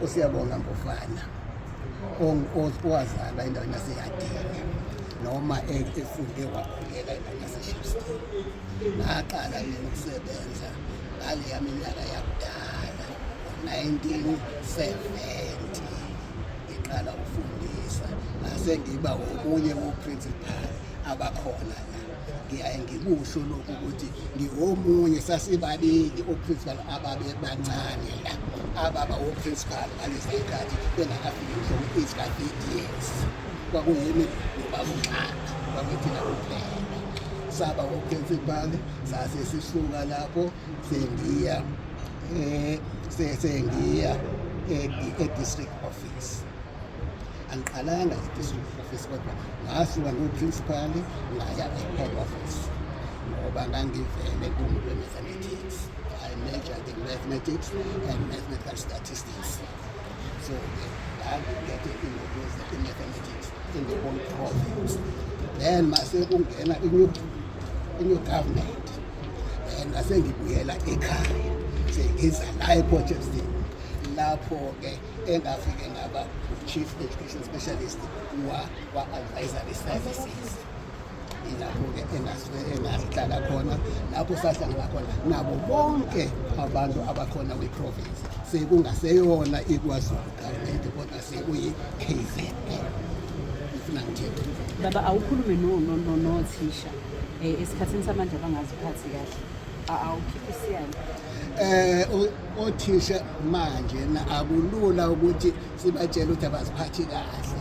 Siyabonga Mbofana owazalwa endaweni yaseYadini noma efunde wakhulela endaweni yaseShipstone. Ngaqala mina ukusebenza ngaleya minyaka yakudala 1970 ngiqala ukufundisa ngase ngiba omunye woprincipal abakhona la. Ngiyaye ngikusho lokhu ukuthi ngiwomunye sasibabili oprincipal ababe bancane la ababa oprincipal ngalezi zikhathi bengakafiki ngisho ku-age ka-8 years. Kwakuyimi nobaba uNxaka kwakuthina kuphela saba oprincipal sase sisuka lapho sengiya e-district office. Angiqalanga e-district office kodwa ngasuka ngo-principal ngaya e-head office ngoba ngangivele we-mathematics. I majored in mathematics and mathematical statistics. So ngangigete in mathematics in the whole province. Then mase kungena i-new government. Then ngase ngibuyela ekhaya sengiza la e-Potchefstroom. Lapho-ke engafike ngaba Chief Education Specialist wa-Advisory Services. Ilapho-ke engahlala khona, lapho sahlangana khona nabo bonke abantu abakhona kwi-province. Sekungaseyona iKwaZulu government kodwa sekuyi-KZN. Ngifuna ngithini? Baba awukhulume nothisha esikhathini samanje abangaziphathi kahle. Awukhiphi isiyalo. Othisha manje akulula ukuthi sibatshele ukuthi abaziphathi kahle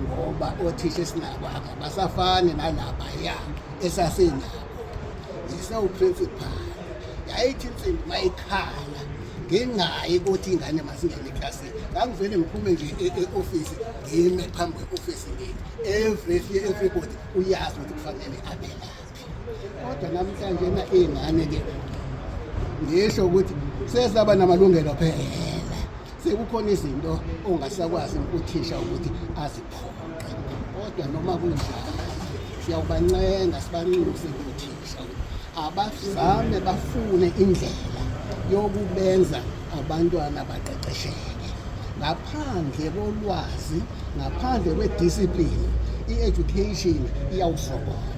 ngoba othisha esinabo abasafani nalapha ya esasenabo. Ngisawu-principal yayithi insimbi mayikhala ngingayi ukuthi ingane masingene eklasini ngangivele ngiphume nje e-ofisi ngime phambi kwe-ofisi ngithi everybody uyazi ukuthi kufanele abe laphi. Kodwa namhlanje iy'ngane-ke ngisho ukuthi sesaba namalungelo phela, sekukhona izinto ongasakwazi uthisha ukuthi aziphoqe. Kodwa noma kunjalo siyawubancenga sibanxuse kuthisha abazame bafune indlela yokubenza abantwana baqeqesheke. Ngaphandle kolwazi, ngaphandle kwe-discipline, i-education iyawusokola.